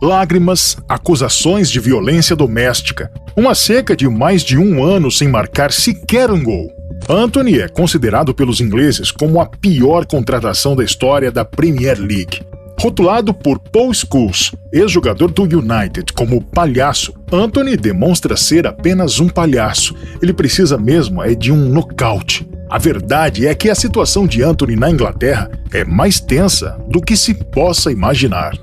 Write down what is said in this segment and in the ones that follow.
lágrimas, acusações de violência doméstica, uma seca de mais de um ano sem marcar sequer um gol. Antony é considerado pelos ingleses como a pior contratação da história da Premier League. Rotulado por Paul Scholes, ex-jogador do United, como palhaço, Antony demonstra ser apenas um palhaço. Ele precisa mesmo de um nocaute. A verdade é que a situação de Antony na Inglaterra é mais tensa do que se possa imaginar.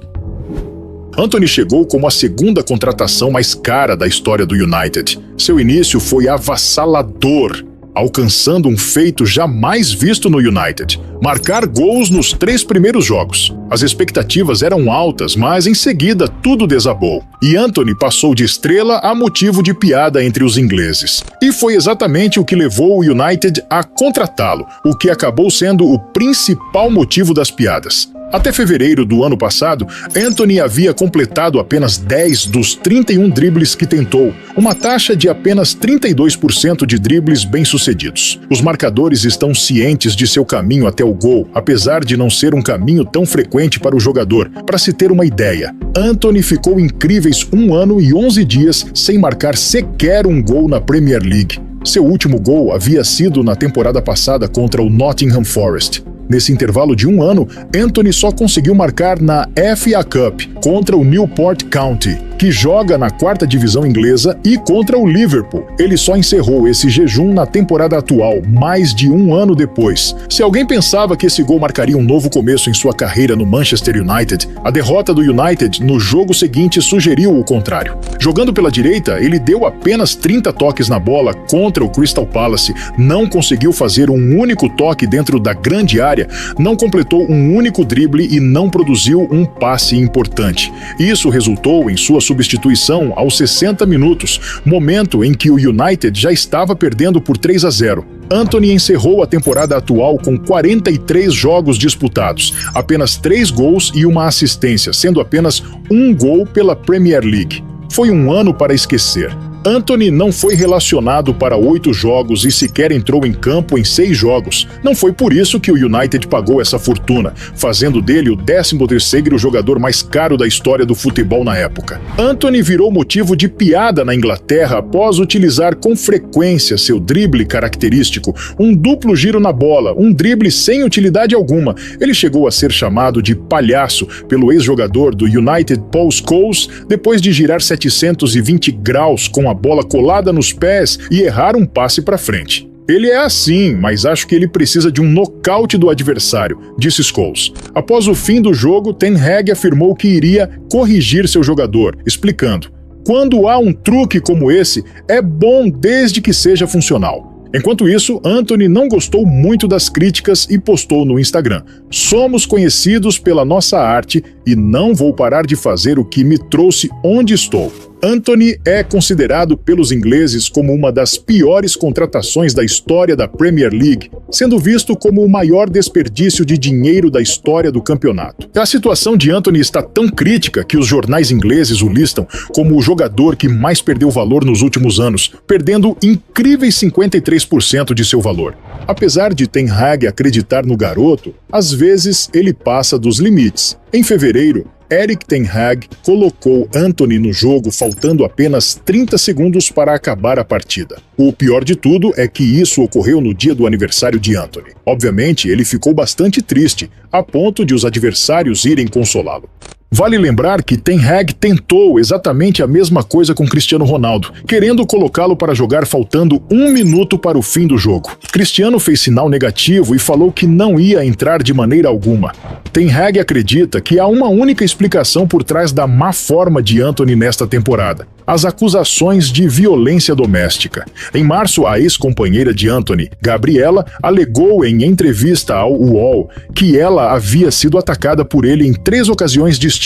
Antony chegou como a segunda contratação mais cara da história do United. Seu início foi avassalador, alcançando um feito jamais visto no United: marcar gols nos 3 primeiros jogos. As expectativas eram altas, mas em seguida tudo desabou. E Antony passou de estrela a motivo de piada entre os ingleses. E foi exatamente o que levou o United a contratá-lo, o que acabou sendo o principal motivo das piadas. Até fevereiro do ano passado, Antony havia completado apenas 10 dos 31 dribles que tentou, uma taxa de apenas 32% de dribles bem-sucedidos. Os marcadores estão cientes de seu caminho até o gol, apesar de não ser um caminho tão frequente para o jogador. Para se ter uma ideia, Antony ficou incríveis 1 ano e 11 dias sem marcar sequer um gol na Premier League. Seu último gol havia sido na temporada passada contra o Nottingham Forest. Nesse intervalo de 1 ano, Antony só conseguiu marcar na FA Cup contra o Newport County, que joga na 4ª divisão inglesa, e contra o Liverpool. Ele só encerrou esse jejum na temporada atual, mais de 1 ano depois. Se alguém pensava que esse gol marcaria um novo começo em sua carreira no Manchester United, a derrota do United no jogo seguinte sugeriu o contrário. Jogando pela direita, ele deu apenas 30 toques na bola contra o Crystal Palace, não conseguiu fazer um único toque dentro da grande área, não completou um único drible e não produziu um passe importante. Isso resultou em sua substituição aos 60 minutos, momento em que o United já estava perdendo por 3-0. Antony encerrou a temporada atual com 43 jogos disputados, apenas 3 gols e uma assistência, sendo apenas um gol pela Premier League. Foi um ano para esquecer. Antony não foi relacionado para 8 jogos e sequer entrou em campo em 6 jogos. Não foi por isso que o United pagou essa fortuna, fazendo dele o 13º jogador mais caro da história do futebol na época. Antony virou motivo de piada na Inglaterra após utilizar com frequência seu drible característico, um duplo giro na bola, um drible sem utilidade alguma. Ele chegou a ser chamado de palhaço pelo ex-jogador do United Paul Scholes, depois de girar 720 graus com a bola colada nos pés e errar um passe para frente. Ele é assim, mas acho que ele precisa de um nocaute do adversário, disse Scholes. Após o fim do jogo, Ten Hag afirmou que iria corrigir seu jogador, explicando: "Quando há um truque como esse, é bom desde que seja funcional." Enquanto isso, Antony não gostou muito das críticas e postou no Instagram: "Somos conhecidos pela nossa arte e não vou parar de fazer o que me trouxe onde estou." Antony é considerado pelos ingleses como uma das piores contratações da história da Premier League, sendo visto como o maior desperdício de dinheiro da história do campeonato. A situação de Antony está tão crítica que os jornais ingleses o listam como o jogador que mais perdeu valor nos últimos anos, perdendo incríveis 53% de seu valor. Apesar de Ten Hag acreditar no garoto, às vezes ele passa dos limites. Em fevereiro, Erik ten Hag colocou Antony no jogo faltando apenas 30 segundos para acabar a partida. O pior de tudo é que isso ocorreu no dia do aniversário de Antony. Obviamente, ele ficou bastante triste, a ponto de os adversários irem consolá-lo. Vale lembrar que Ten Hag tentou exatamente a mesma coisa com Cristiano Ronaldo, querendo colocá-lo para jogar faltando 1 minuto para o fim do jogo. Cristiano fez sinal negativo e falou que não ia entrar de maneira alguma. Ten Hag acredita que há uma única explicação por trás da má forma de Antony nesta temporada: as acusações de violência doméstica. Em março, a ex-companheira de Antony, Gabriela, alegou em entrevista ao UOL que ela havia sido atacada por ele em 3 ocasiões distintas.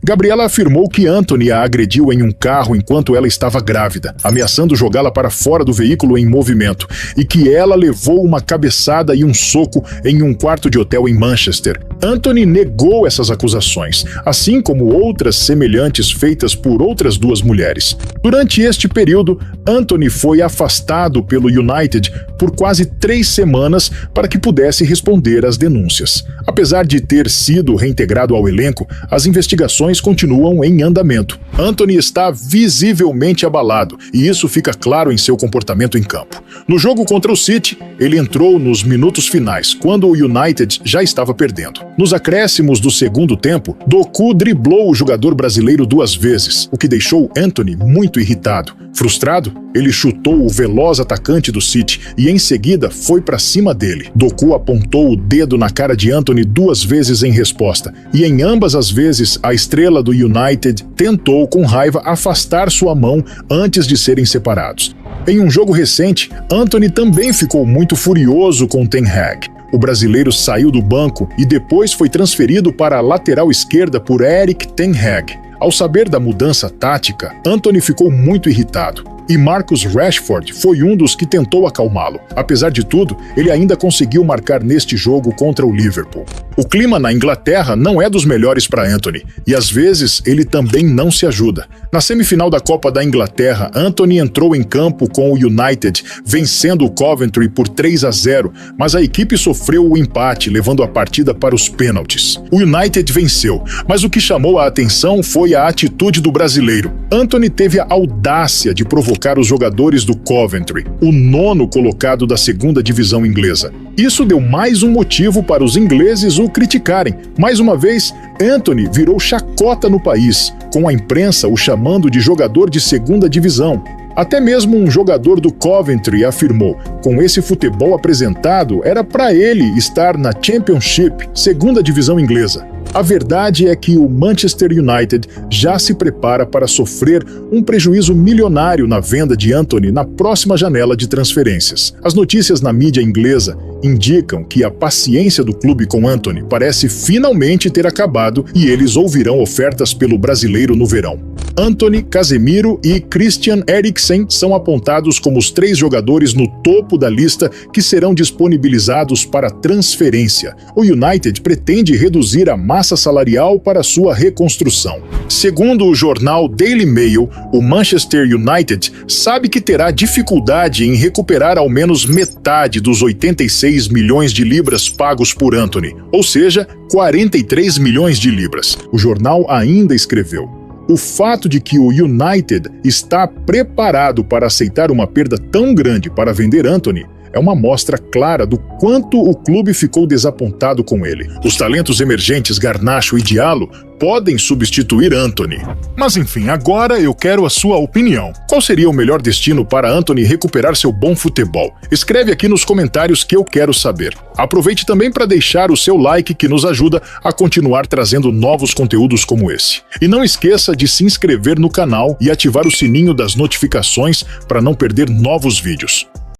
Gabriela afirmou que Antony a agrediu em um carro enquanto ela estava grávida, ameaçando jogá-la para fora do veículo em movimento, e que ela levou uma cabeçada e um soco em um quarto de hotel em Manchester. Antony negou essas acusações, assim como outras semelhantes feitas por outras 2 mulheres. mulheres. Durante este período, Anthony foi afastado pelo United por quase 3 semanas para que pudesse responder às denúncias. Apesar de ter sido reintegrado ao elenco, as investigações continuam em andamento. Anthony está visivelmente abalado, e isso fica claro em seu comportamento em campo. No jogo contra o City, ele entrou nos minutos finais, quando o United já estava perdendo. Nos acréscimos do segundo tempo, Doku driblou o jogador brasileiro 2 vezes, o que deixou Anthony muito irritado. Frustrado, ele chutou o veloz atacante do City e em seguida foi para cima dele. Doku apontou o dedo na cara de Anthony 2 vezes em resposta, e em ambas as vezes a estrela do United tentou com raiva afastar sua mão antes de serem separados. Em um jogo recente, Anthony também ficou muito furioso com Ten Hag. O brasileiro saiu do banco e depois foi transferido para a lateral esquerda por Erik Ten Hag. Ao saber da mudança tática, Anthony ficou muito irritado. E Marcus Rashford foi um dos que tentou acalmá-lo. Apesar de tudo, ele ainda conseguiu marcar neste jogo contra o Liverpool. O clima na Inglaterra não é dos melhores para Anthony, e às vezes ele também não se ajuda. Na semifinal da Copa da Inglaterra, Anthony entrou em campo com o United, vencendo o Coventry por 3-0, mas a equipe sofreu o empate, levando a partida para os pênaltis. O United venceu, mas o que chamou a atenção foi a atitude do brasileiro. Anthony teve a audácia de provocar os jogadores do Coventry, o 9º colocado da 2ª divisão inglesa. Isso deu mais um motivo para os ingleses o criticarem. Mais uma vez, Anthony virou chacota no país, com a imprensa o chamando de jogador de 2ª divisão. Até mesmo um jogador do Coventry afirmou: com esse futebol apresentado, era para ele estar na Championship, 2ª divisão inglesa. A verdade é que o Manchester United já se prepara para sofrer um prejuízo milionário na venda de Anthony na próxima janela de transferências. As notícias na mídia inglesa indicam que a paciência do clube com Anthony parece finalmente ter acabado e eles ouvirão ofertas pelo brasileiro no verão. Anthony, Casemiro e Christian Eriksen são apontados como os 3 jogadores no topo da lista que serão disponibilizados para transferência. O United pretende reduzir a massa salarial para sua reconstrução. Segundo o jornal Daily Mail, o Manchester United sabe que terá dificuldade em recuperar ao menos metade dos 86 milhões de libras pagos por Anthony, ou seja, 43 milhões de libras. O jornal ainda escreveu: o fato de que o United está preparado para aceitar uma perda tão grande para vender Anthony é uma mostra clara do quanto o clube ficou desapontado com ele. Os talentos emergentes Garnacho e Diallo podem substituir Anthony. Mas enfim, agora eu quero a sua opinião. Qual seria o melhor destino para Anthony recuperar seu bom futebol? Escreve aqui nos comentários que eu quero saber. Aproveite também para deixar o seu like que nos ajuda a continuar trazendo novos conteúdos como esse. E não esqueça de se inscrever no canal e ativar o sininho das notificações para não perder novos vídeos.